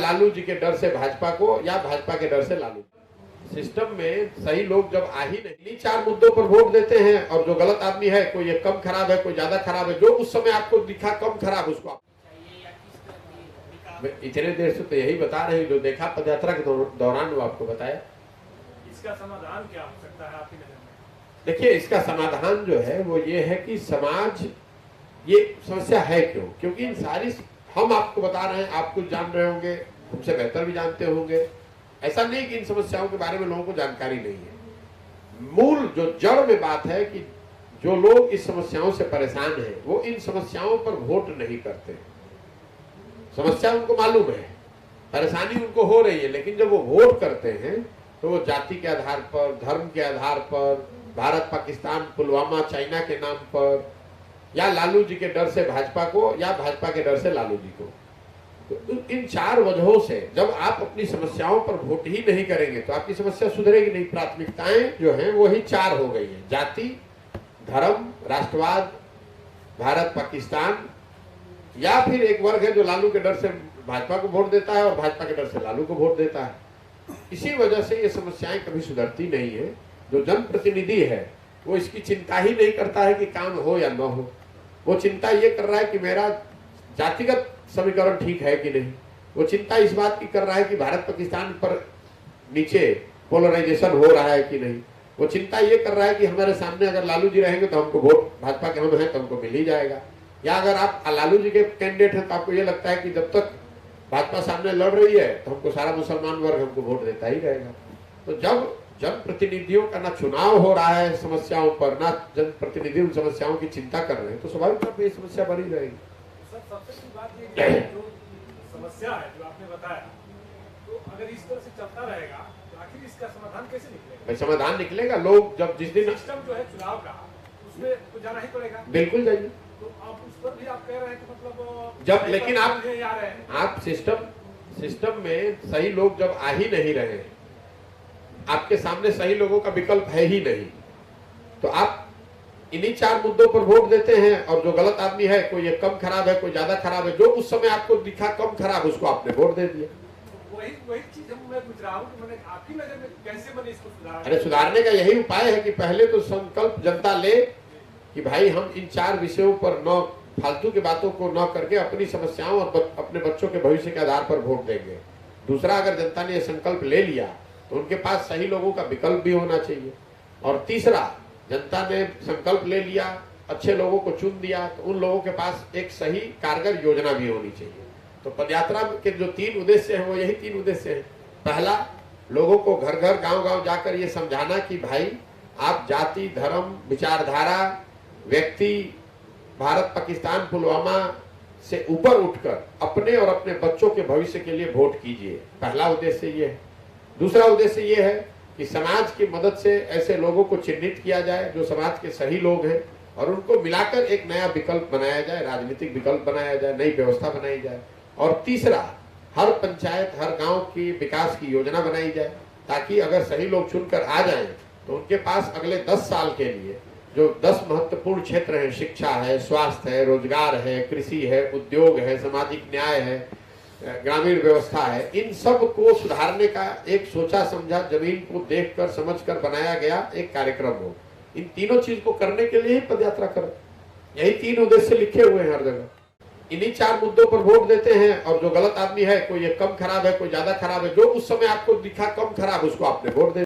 लालू जी के डर से भाजपा को या भाजपा के डर से लालू। सिस्टम में सही लोग जब आ ही नहीं, चार मुद्दों पर वोट देते हैं और जो गलत आदमी है, कोई ये कम खराब है, कोई ज्यादा खराब है, जो उस समय आपको दिखा कम खराब, उसको आप इतने देर से तो यही बता रहे हैं, जो देखा पदयात्रा के दौरान वो आपको बताया। इसका समाधान क्या हो सकता है आपकी नजर में? देखिए, इसका समाधान जो है वो ये है कि समाज, ये समस्या है क्यों, क्योंकि इन सारी, हम आपको बता रहे हैं, आप कुछ जान रहे होंगे, हमसे बेहतर भी जानते होंगे, ऐसा नहीं कि इन समस्याओं के बारे में लोगों को जानकारी नहीं है। मूल जो जड़ में बात है कि जो लोग इस समस्याओं से परेशान हैं, वो इन समस्याओं पर वोट नहीं करते। समस्या उनको मालूम है, परेशानी उनको हो रही है, लेकिन जब वो वोट करते हैं तो वो जाति के आधार पर, धर्म के आधार पर, भारत पाकिस्तान, पुलवामा, चाइना के नाम पर, या लालू जी के डर से भाजपा को या भाजपा के डर से लालू जी को। तो इन चार वजहों से जब आप अपनी समस्याओं पर वोट ही नहीं करेंगे तो आपकी समस्या सुधरेगी नहीं। प्राथमिकताएं जो हैं वो ही चार हो गई हैं: जाति, धर्म, राष्ट्रवाद, भारत पाकिस्तान, या फिर एक वर्ग है जो लालू के डर से भाजपा को वोट देता है और भाजपा के डर से लालू को वोट देता है। इसी वजह से ये समस्याएं कभी सुधरती नहीं है। जो जनप्रतिनिधि है वो इसकी चिंता ही नहीं करता है कि काम हो या न हो, वो चिंता ये कर रहा है कि मेरा जातिगत समीकरण ठीक है कि नहीं, वो चिंता इस बात की कर रहा है कि भारत पाकिस्तान पर नीचे पोलराइजेशन हो रहा है कि नहीं, वो चिंता ये कर रहा है कि हमारे सामने अगर लालू जी रहेंगे तो हमको वोट, भाजपा के हम हैं तो हमको मिल ही जाएगा, या अगर आप लालू जी के कैंडिडेट हैं तो आपको ये लगता है कि जब तक भाजपा सामने लड़ रही है तो हमको सारा मुसलमान वर्ग हमको वोट देता ही रहेगा। तो जब जनप्रतिनिधियों का ना चुनाव हो रहा है समस्याओं पर, ना जनप्रतिनिधि उन समस्याओं की चिंता कर रहे हैं, तो स्वाभाविक तौर पर ये समस्या बनी रहेगी। सर, सबसे बड़ी बात ये है जो समस्या है जो आपने बताया, तो अगर इस तरह से चलता रहेगा तो आखिर इसका समाधान कैसे निकलेगा? भाई समाधान निकलेगा, लोग जब जिस दिन सिस्टम जो है चुनाव का, उसमें तो जाना ही पड़ेगा। बिल्कुल जाइए, तो आप उस पर भी आप कह रहे हैं कि मतलब जब, लेकिन आप सिस्टम में सही लोग जब आ ही नहीं रहे, आपके सामने सही लोगों का विकल्प है ही नहीं, तो आप इन्हीं चार मुद्दों पर वोट देते हैं और जो गलत आदमी है, कोई ये कम खराब है, कोई ज्यादा खराब है, जो उस समय आपको दिखा कम खराब, उसको आपने वोट दे दिया। वही चीज मैं पूछ रहा हूँ कि मैंने आपकी नजर में कैसे बने इसको सुधारना? अरे सुधारने का यही उपाय है कि पहले तो संकल्प जनता ले कि भाई हम इन चार विषयों पर न फालतू की बातों को न करके अपनी समस्याओं और अपने बच्चों के भविष्य के आधार पर वोट देंगे। दूसरा, अगर जनता ने यह संकल्प ले लिया तो उनके पास सही लोगों का विकल्प भी होना चाहिए। और तीसरा, जनता ने संकल्प ले लिया, अच्छे लोगों को चुन दिया, तो उन लोगों के पास एक सही कारगर योजना भी होनी चाहिए। तो पदयात्रा के जो तीन उद्देश्य हैं वो यही तीन उद्देश्य हैं। पहला, लोगों को घर घर गांव गांव जाकर ये समझाना कि भाई आप जाति, धर्म, विचारधारा, व्यक्ति, भारत पाकिस्तान, पुलवामा से ऊपर उठकर अपने और अपने बच्चों के भविष्य के लिए वोट कीजिए। पहला उद्देश्य ये है। दूसरा उद्देश्य ये है कि समाज की मदद से ऐसे लोगों को चिन्हित किया जाए जो समाज के सही लोग हैं और उनको मिलाकर एक नया विकल्प बनाया जाए, राजनीतिक विकल्प बनाया जाए, नई व्यवस्था बनाई जाए। और तीसरा, हर पंचायत, हर गांव की विकास की योजना बनाई जाए, ताकि अगर सही लोग चुनकर आ जाएं तो उनके पास अगले 10 साल के लिए जो 10 महत्वपूर्ण क्षेत्र हैं, शिक्षा है, स्वास्थ्य है, रोजगार है, कृषि है, उद्योग है, सामाजिक न्याय है, ग्रामीण व्यवस्था है, इन सब को सुधारने का एक सोचा समझा, जमीन को देखकर समझकर बनाया गया एक कार्यक्रम हो। इन तीनों चीज को करने के लिए ही पदयात्रा करो। यही तीन उद्देश्य लिखे हुए हैं हर जगह। इन्हीं चार मुद्दों पर वोट देते हैं और जो गलत आदमी है, कोई ये कम खराब है, कोई ज्यादा खराब है, जो उस समय आपको दिखा कम खराब, उसको आपने वोट दे